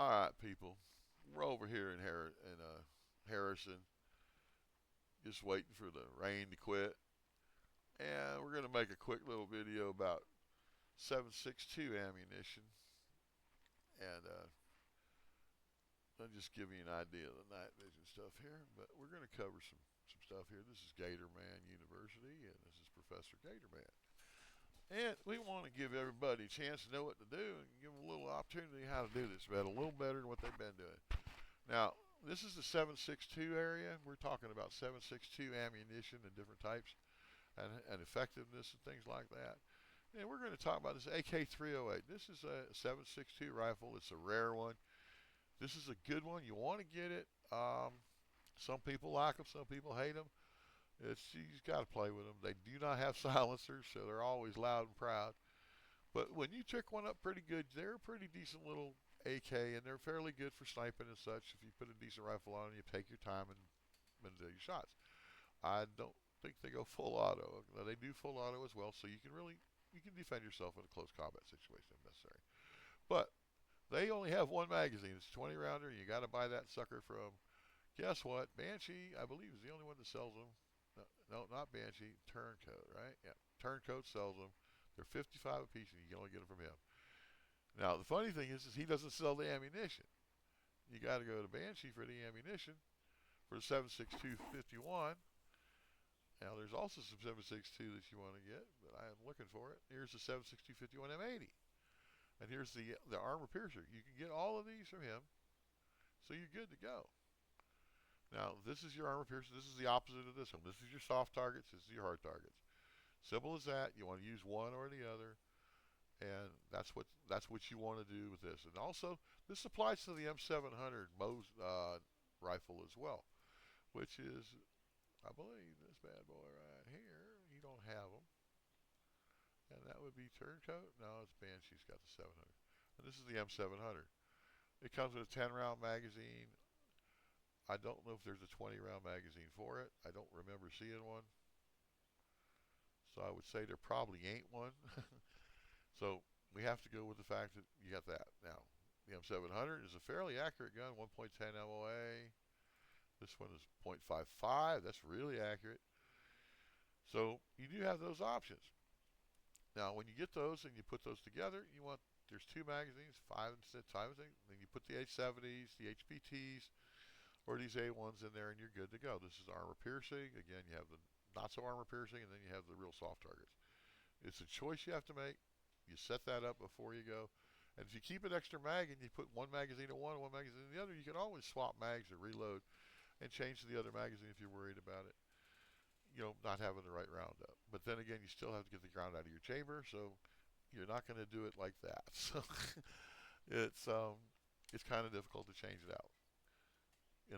All right, people. We're over here in Harrison, just waiting for the rain to quit, and we're gonna make a quick little video about 7.62 ammunition, and I'll just give you an idea of the night vision stuff here. But we're gonna cover some stuff here. This is Gatorman University, and this is Professor Gatorman. And we want to give everybody a chance to know what to do and give them a little opportunity how to do this better, a little better than what they've been doing. Now, this is the 7.62 area. We're talking about 7.62 ammunition and different types and effectiveness and things like that. And we're going to talk about this AK-308. This is a 7.62 rifle. It's a rare one. This is a good one. You want to get it. Some people like them. Some people hate them. You just got to play with them. They do not have silencers, so they're always loud and proud. But when you trick one up pretty good, they're a pretty decent little AK, and they're fairly good for sniping and such. If you put a decent rifle on, you take your time and do your shots. I don't think they go full auto. Now, they do full auto as well, so you can defend yourself in a close combat situation if necessary. But they only have one magazine. It's a 20 rounder. You got to buy that sucker from, guess what? Banshee, I believe, is the only one that sells them. No, not Banshee. Turncoat, right? Yeah, Turncoat sells them. They're 55 a piece, and you can only get them from him. Now, the funny thing is he doesn't sell the ammunition. You got to go to Banshee for the ammunition for the 7.62 Now, there's also some 7.62 that you want to get, but I am looking for it. Here's the 7.62 M80. And here's the armor piercer. You can get all of these from him, so you're good to go. Now, this is your armor piercer. This is the opposite of this one. This is your soft targets. This is your hard targets. Simple as that. You want to use one or the other, and that's what you want to do with this. And also, this applies to the M700 rifle as well, which is, I believe, this bad boy right here. You don't have them, and that would be Turncoat. No, it's Banshee's got the 700, and this is the M700. It comes with a 10-round magazine. I don't know if there's a 20-round magazine for it. I don't remember seeing one. So I would say there probably ain't one. So we have to go with the fact that you got that. Now, the M700 is a fairly accurate gun, 1.10 MOA. This one is 0.55. That's really accurate. So you do have those options. Now, when you get those and you put those together, there's two magazines, 5 and 5. Then you put the H70s, the HPTs, or these A1s in there, and you're good to go. This is armor piercing. Again, you have the not so armor piercing, and then you have the real soft targets. It's a choice you have to make. You set that up before you go. And if you keep an extra mag and you put one magazine in one magazine in the other, you can always swap mags or reload and change to the other magazine if you're worried about it. Not having the right round up. But then again, you still have to get the ground out of your chamber, so you're not going to do it like that. So it's kind of difficult to change it out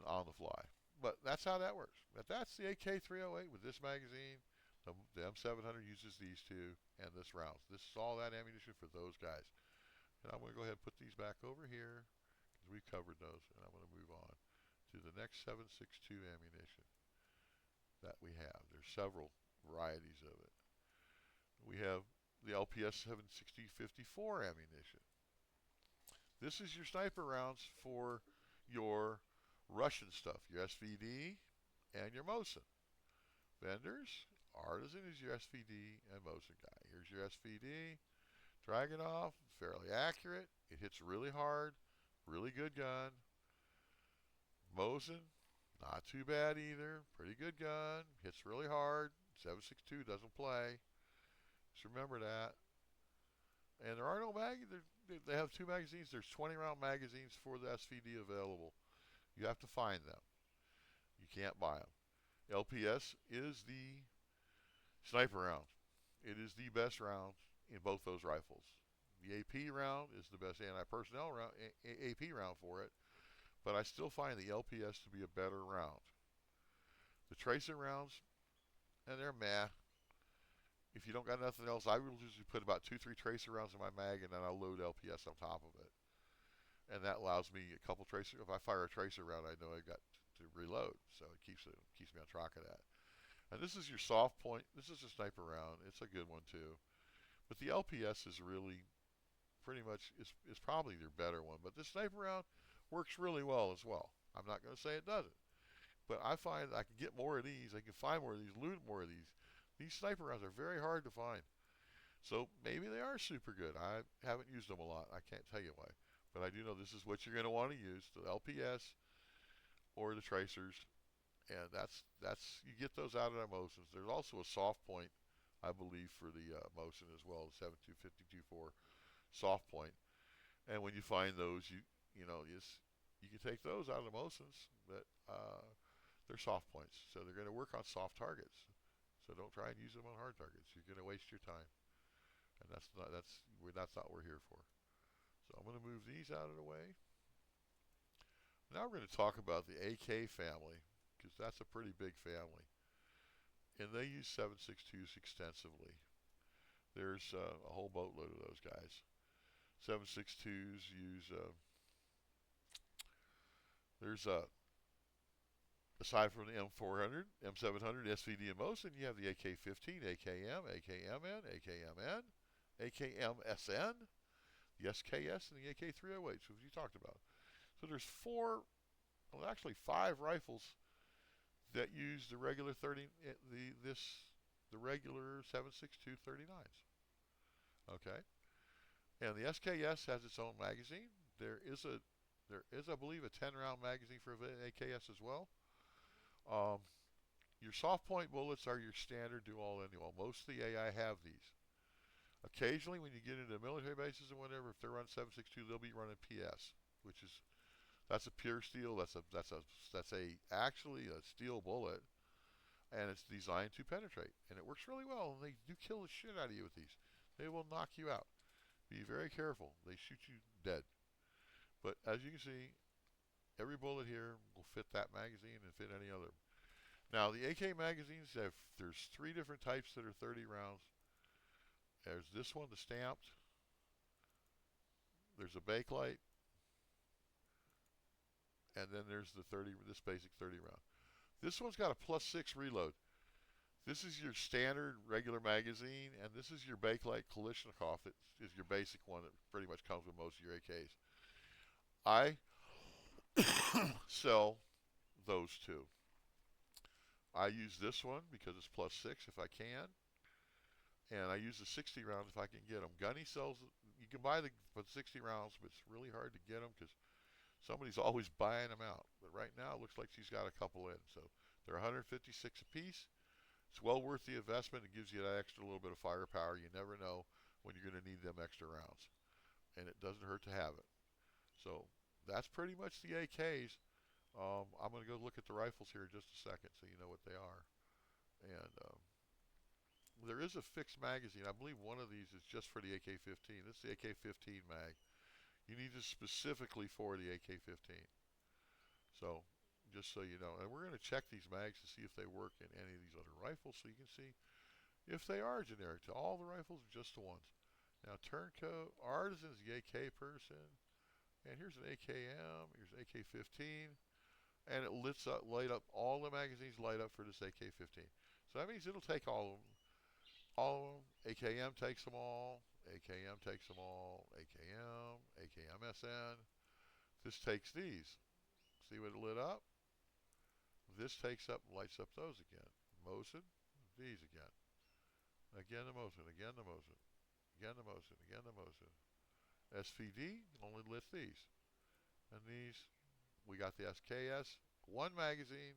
on the fly. But that's how that works. But that's the AK-308 with this magazine. The M700 uses these two and this rounds. This is all that ammunition for those guys. And I'm going to go ahead and put these back over here because we've covered those. And I'm going to move on to the next 7.62 ammunition that we have. There's several varieties of it. We have the LPS 760-54 ammunition. This is your sniper rounds for your Russian stuff, your SVD and your Mosin. Vendors, Artisan is your SVD and Mosin guy. Here's your SVD. Dragunov, fairly accurate. It hits really hard. Really good gun. Mosin, not too bad either. Pretty good gun. Hits really hard. 7.62 doesn't play. Just remember that. And there are no magazines. They have two magazines. There's 20-round magazines for the SVD available. You have to find them. You can't buy them. LPS is the sniper round. It is the best round in both those rifles. The AP round is the best anti-personnel round, AP round for it, but I still find the LPS to be a better round. The tracer rounds, and they're meh. If you don't got nothing else, I will usually put about 2-3 tracer rounds in my mag, and then I'll load LPS on top of it. And that allows me a couple tracer. If I fire a tracer round, I know I got to reload, so it keeps me on track of that. And this is your soft point. This is a sniper round. It's a good one too. But the LPS is really pretty much is probably their better one. But this sniper round works really well as well. I'm not going to say it doesn't, but I find I can get more of these. I can find more of these, loot more of these. These sniper rounds are very hard to find. So maybe they are super good. I haven't used them a lot. I can't tell you why. But I do know this is what you're going to want to use, the LPS or the tracers. And that's you get those out of the Mosins. There's also a soft point, I believe, for the Mosin as well, the 7.252.4 soft point. And when you find those, you can take those out of the Mosins, but they're soft points. So they're going to work on soft targets. So don't try and use them on hard targets. You're going to waste your time. And that's not what we're here for. So I'm going to move these out of the way. Now we're going to talk about the AK family, because that's a pretty big family. And they use 7.62s extensively. There's a whole boatload of those guys. 7.62s use, aside from the M400, M700, SVD, and Mosin, you have the AK-15, AKM, AKMN, AKMN, AKMSN, the SKS, and the AK-308, which you talked about. So there's actually five rifles that use the regular the regular 7.62 39s. Okay, and the SKS has its own magazine. There is, I believe, a 10-round magazine for AKS as well. Your soft point bullets are your standard do-all end-all. Most of the AI have these. Occasionally, when you get into military bases and whatever, if they're running 7.62, they'll be running PS, that's a pure steel. That's actually a steel bullet, and it's designed to penetrate, and it works really well. And they do kill the shit out of you with these. They will knock you out. Be very careful. They shoot you dead. But as you can see, every bullet here will fit that magazine and fit any other. Now the AK magazines there's three different types that are 30 rounds. There's this one, the stamped. There's a bakelite. And then there's this basic 30 round. This one's got a +6 reload. This is your standard regular magazine, and this is your bakelite Kalashnikov that is your basic one that pretty much comes with most of your AKs. I sell those two. I use this one because it's +6 if I can, and I use the 60 rounds if I can get them. Gunny sells, you can buy the 60 rounds, but it's really hard to get them because somebody's always buying them out. But right now it looks like she's got a couple in. So they're 156 a piece. It's well worth the investment. It gives you that extra little bit of firepower. You never know when you're going to need them extra rounds. And it doesn't hurt to have it. So that's pretty much the AKs. I'm going to go look at the rifles here in just a second so you know what they are. And there is a fixed magazine. I believe one of these is just for the AK-15. This is the AK-15 mag. You need this specifically for the AK-15. So, just so you know. And we're going to check these mags to see if they work in any of these other rifles so you can see if they are generic to all the rifles or just the ones. Now, Turncoat, Artisan is the AK person. And here's an AKM. Here's an AK-15. And it light up, all the magazines light up for this AK-15. So that means it'll take all of them. All of them. AKM takes them all. AKM takes them all. AKM, AKMSN. This takes these. See what it lit up? This takes up and lights up those again. Mosin, these again. Again the Mosin, again the Mosin. Again the Mosin, again the Mosin. SVD only lit these. And these, we got the SKS, one magazine,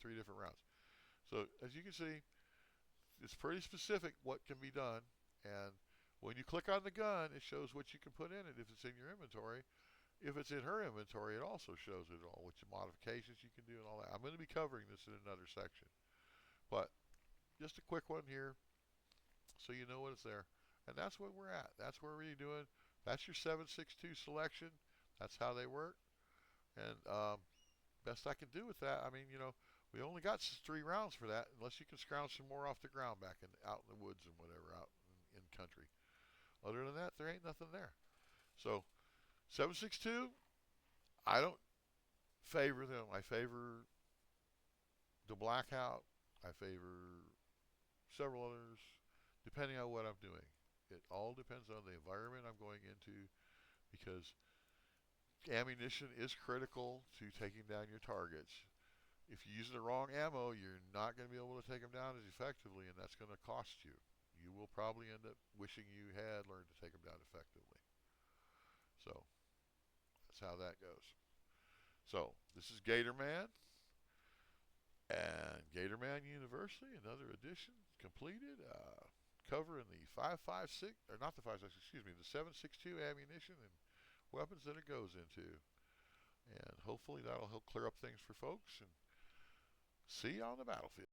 3 different rounds. So as you can see, it's pretty specific what can be done. And when you click on the gun, it shows what you can put in it if it's in your inventory. If it's in her inventory, it also shows it all, which modifications you can do and all that. I'm going to be covering this in another section. But just a quick one here so you know what is there. And that's what we're at. That's where we're doing. That's your 7.62 selection. That's how they work. And best I can do with that, I mean, we only got 3 rounds for that, unless you can scrounge some more off the ground out in the woods and whatever, out in country. Other than that, there ain't nothing there. So 7.62, I don't favor them. I favor the Blackout. I favor several others, depending on what I'm doing. It all depends on the environment I'm going into, because ammunition is critical to taking down your targets. If you use the wrong ammo, you're not going to be able to take them down as effectively, and that's going to cost you. You will probably end up wishing you had learned to take them down effectively. So that's how that goes. So this is Gatorman and Gatorman University, another edition completed, covering the 5.56, or not the 5.56, excuse me, the 7.62 ammunition and weapons that it goes into. And hopefully that'll help clear up things for folks, and see you on the battlefield.